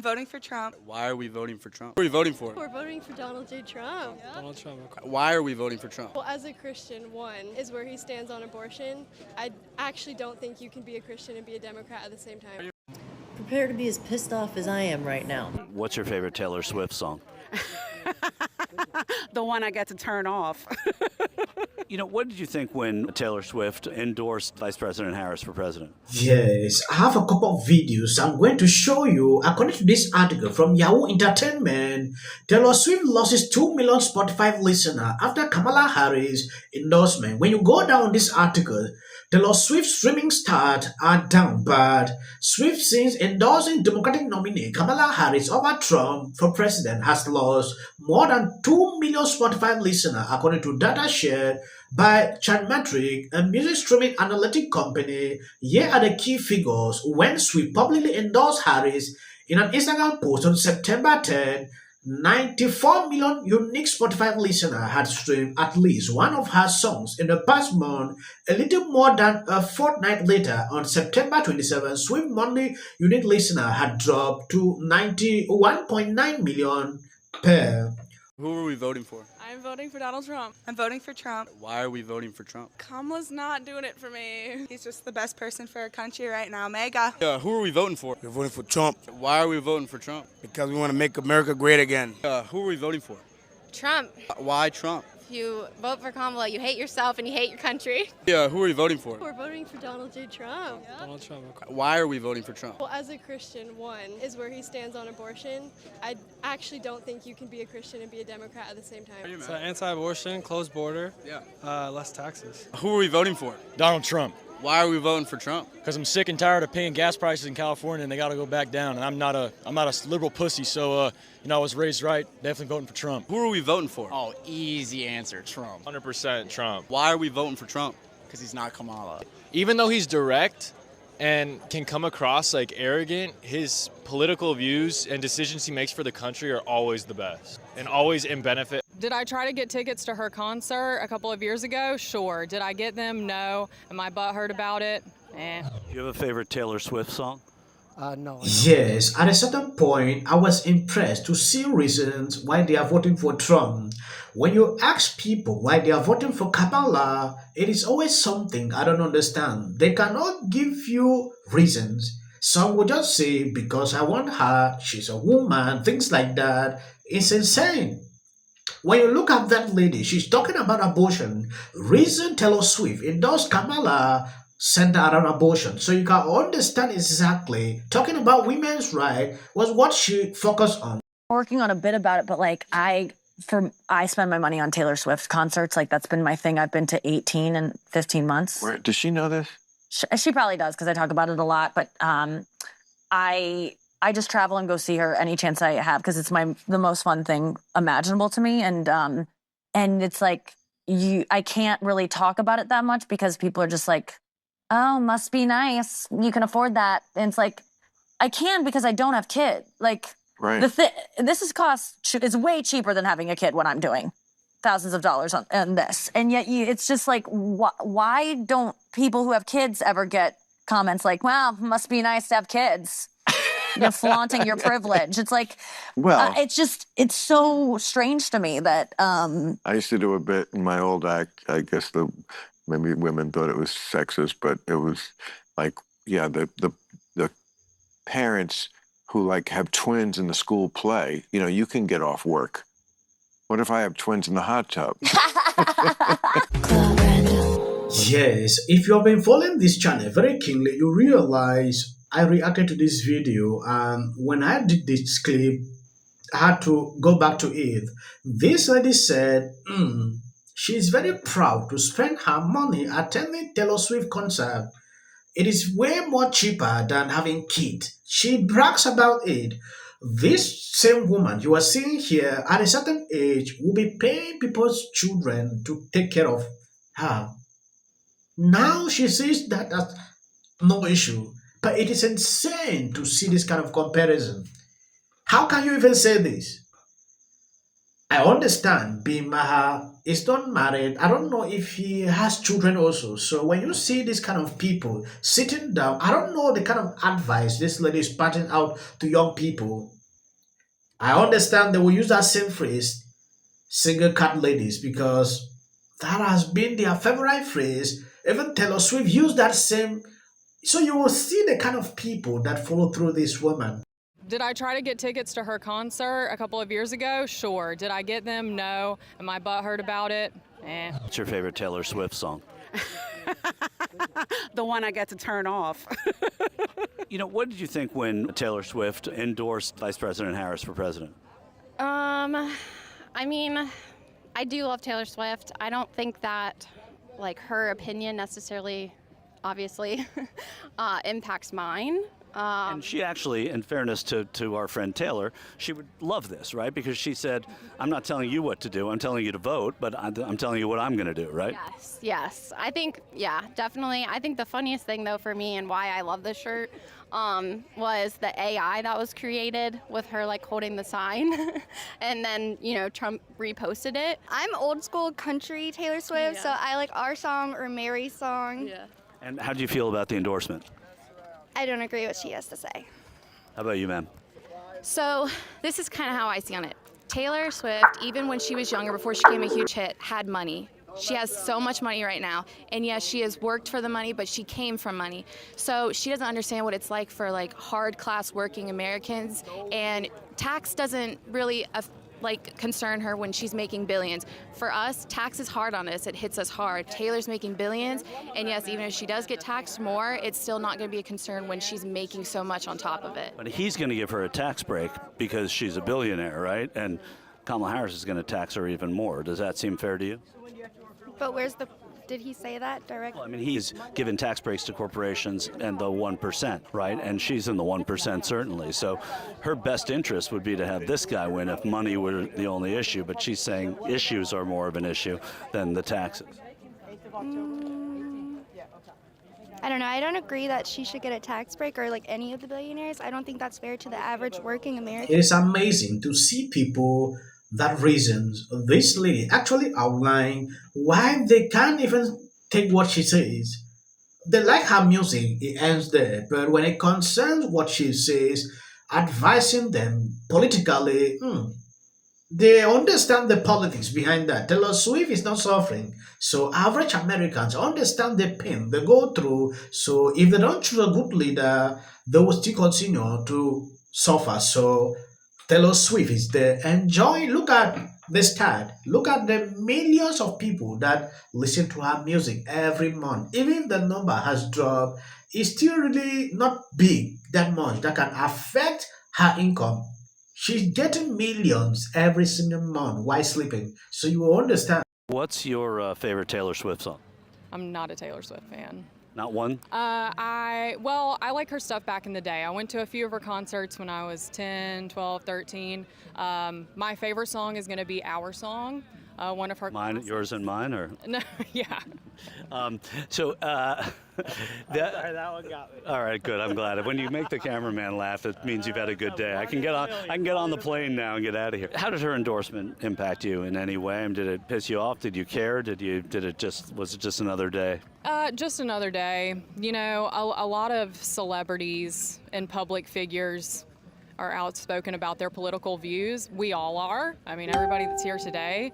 Voting for Trump. Why are we voting for Trump? Who are we voting for? We're voting for Donald J. Trump. Yeah. Donald Trump. Why are we voting for Trump? Well, as a Christian, one is where he stands on abortion. I actually don't think you can be a Christian and be a Democrat at the same time. Prepare to be as pissed off as I am right now. What's your favorite Taylor Swift song? The one I got to turn off. You know, what did you think when Taylor Swift endorsed Vice President Harris for president? Yes, I have a couple of videos I'm going to show you. According to this article from Yahoo Entertainment, Taylor Swift loses 2 million Spotify listeners after Kamala Harris endorsement. When you go down this article, Taylor Swift's streaming stats are down, but Swift, since endorsing Democratic nominee Kamala Harris over Trump for president, has lost more than 2 million Spotify listeners, according to data shared by Chartmetric, a music streaming analytic company. Here are the key figures when Swift publicly endorsed Harris in an Instagram post on September 10. 94 million unique Spotify listeners had streamed at least one of her songs in the past month. A little more than a fortnight later, on September 27, Swift monthly unique listeners had dropped to 91.9 million per. Who are we voting for? I'm voting for Donald Trump. I'm voting for Trump. Why are we voting for Trump? Kamala's not doing it for me. He's just the best person for our country right now. Mega. Who are we voting for? We're voting for Trump Why are we voting for Trump? because we want to make America great again. Who are we voting for? Trump. Why Trump? If you vote for Kamala, you hate yourself and you hate your country. Who are we voting for? We're voting for Donald J. Trump. Yeah. Donald Trump. Why are we voting for Trump? Well, as a Christian, one is where he stands on abortion. I actually don't think you can be a Christian and be a Democrat at the same time. So anti-abortion, closed border, Yeah. less taxes. Who are we voting for? Donald Trump, Why are we voting for Trump? because I'm sick and tired of paying gas prices in California, and they got to go back down. And I'm not a liberal pussy, so I was raised right. Definitely voting for Trump. Who are we voting for? Oh, easy answer, Trump. 100% Trump, Why are we voting for Trump? Because he's not Kamala. Even though he's direct and can come across like arrogant, his political views and decisions he makes for the country are always the best and always in benefit. Did I try to get tickets to her concert a couple of years ago? Sure. Did I get them? No. Am I butthurt about it? Eh. Do you have a favorite Taylor Swift song? No. Yes, at a certain point, I was impressed to see reasons why they are voting for Trump. When you ask people why they are voting for Kamala, it is always something I don't understand. They cannot give you reasons. Some will just say, because I want her, she's a woman, things like that. It's insane. When you look at that lady, she's talking about abortion. Reason Taylor Swift endorsed Kamala centered around abortion. So you can understand exactly talking about women's rights was what she focused on. Working on a bit about it, but like I spend my money on Taylor Swift concerts. Like that's been my thing. I've been to 18 and 15 months. Does she know this? She probably does because I talk about it a lot. But I just travel and go see her any chance I have because it's the most fun thing imaginable to me. And it's like I can't really talk about it that much because people are just like, oh, must be nice. You can afford that. And it's like, I can because I don't have kids. Like, right. This is way cheaper than having a kid when I'm doing thousands of dollars on this. And yet it's just like, why don't people who have kids ever get comments like, wow, must be nice to have kids? You're flaunting your privilege. It's like, well, it's so strange to me that. I used to do a bit in my old act. I guess maybe women thought it was sexist, but it was like, yeah, the parents who like have twins in the school play, you can get off work. What if I have twins in the hot tub? Yes, if you have been following this channel very keenly, you realize I reacted to this video, and when I did this clip, I had to go back to it. This lady said, she is very proud to spend her money attending Taylor Swift concert. It is way more cheaper than having kids. She brags about it. This same woman you are seeing here at a certain age will be paying people's children to take care of her. Now she sees that as no issue. But it is insane to see this kind of comparison. How can you even say this? I understand being Maher is not married. I don't know if he has children also. So when you see this kind of people sitting down, I don't know the kind of advice this lady is passing out to young people. I understand they will use that same phrase, single cat ladies, because that has been their favorite phrase. Even Taylor Swift used that same. So you will see the kind of people that follow through this woman. Did I try to get tickets to her concert a couple of years ago? Sure. Did I get them? No. Am I butthurt about it? What's your favorite Taylor Swift song? The one I got to turn off. What did you think when Taylor Swift endorsed Vice President Harris for president? I mean, I do love Taylor Swift. I don't think that, her opinion necessarily, obviously, impacts mine. And she actually, in fairness to our friend Taylor, she would love this, right? Because she said, I'm not telling you what to do, I'm telling you to vote, but I'm telling you what I'm going to do, right? Yes. I think, definitely. I think the funniest thing, though, for me and why I love this shirt was the AI that was created with her, holding the sign. And then, Trump reposted it. I'm old school country Taylor Swift, so I like our song or Mary's song. Yeah. And how do you feel about the endorsement? I don't agree with what she has to say. How about you, ma'am? So this is kind of how I see on it. Taylor Swift, even when she was younger, before she became a huge hit, had money. She has so much money right now. And yes, she has worked for the money, but she came from money. So she doesn't understand what it's like for hard class working Americans. And tax doesn't really concern her when she's making billions. For us, tax is hard on us. It hits us hard. Taylor's making billions, and yes, even if she does get taxed more, it's still not going to be a concern when she's making so much on top of it. But he's going to give her a tax break because she's a billionaire, right? And Kamala Harris is going to tax her even more. Does that seem fair to you? But did he say that directly? Well, he's given tax breaks to corporations and the 1%, right? And she's in the 1% certainly. So her best interest would be to have this guy win if money were the only issue. But she's saying issues are more of an issue than the taxes. I don't know. I don't agree that she should get a tax break or any of the billionaires. I don't think that's fair to the average working American. It is amazing to see people that reasons this lady actually outline why they can't even take what she says. They like her music, it ends there, but when it concerns what she says, advising them politically, they understand the politics behind that. Taylor Swift is not suffering, so average Americans understand the pain they go through. So if they don't choose a good leader, they will still continue to suffer. So Taylor Swift is there. Enjoy. Look at the stat. Look at the millions of people that listen to her music every month. Even if the number has dropped, it's still really not big that much that can affect her income. She's getting millions every single month while sleeping. So you will understand. What's your favorite Taylor Swift song? I'm not a Taylor Swift fan. Not one? I like her stuff back in the day. I went to a few of her concerts when I was 10, 12, 13. My favorite song is going to be Our Song, one of her Mine, classics. yours and mine, or? No, yeah. That one got me. All right, good. I'm glad. When you make the cameraman laugh, it means you've had a good day. I can get on the plane now and get out of here. How did her endorsement impact you in any way? Did it piss you off? Did you care? Was it just another day? Just another day. A lot of celebrities and public figures are outspoken about their political views. We all are. Everybody that's here today,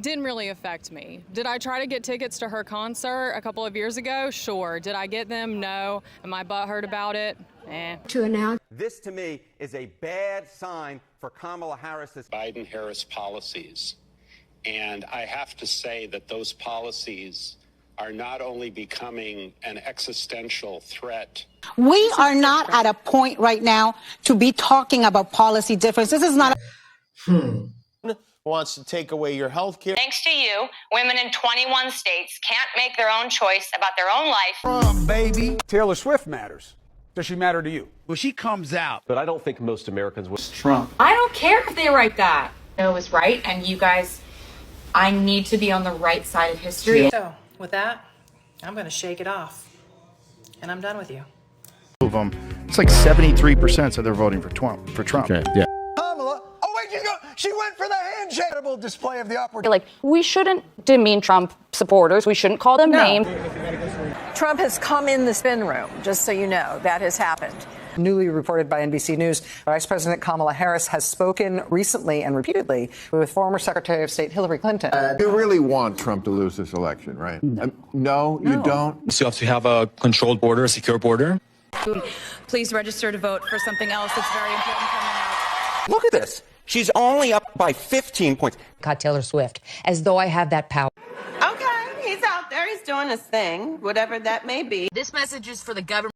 didn't really affect me. Did I try to get tickets to her concert a couple of years ago? Sure. Did I get them? No. Am I butthurt about it? To announce. This, to me, is a bad sign for Kamala Harris's Biden-Harris policies. And I have to say that those policies are not only becoming an existential threat. We are not at a point right now to be talking about policy differences. This is not wants to take away your health care. Thanks to you, women in 21 states can't make their own choice about their own life. Baby. Taylor Swift matters. Does she matter to you? Well, she comes out. But I don't think most Americans would. Trump. I don't care if they write that. It was right, and you guys, I need to be on the right side of history. So, with that, I'm going to shake it off. And I'm done with you. Of them, it's like 73% said they're voting for Trump. Okay, yeah. full display of the upward. Like, we shouldn't demean Trump supporters. We shouldn't call them names. Trump has come in the spin room, just so you know. That has happened. Newly reported by NBC News, Vice President Kamala Harris has spoken recently and repeatedly with former Secretary of State Hillary Clinton. You really want Trump to lose this election, right? No, you don't. So you have to have a controlled border, a secure border. Please register to vote for something else that's very important coming up. Look at this. She's only up by 15 points. Got Taylor Swift, as though I have that power. Okay, he's out there. He's doing his thing, whatever that may be. This message is for the government.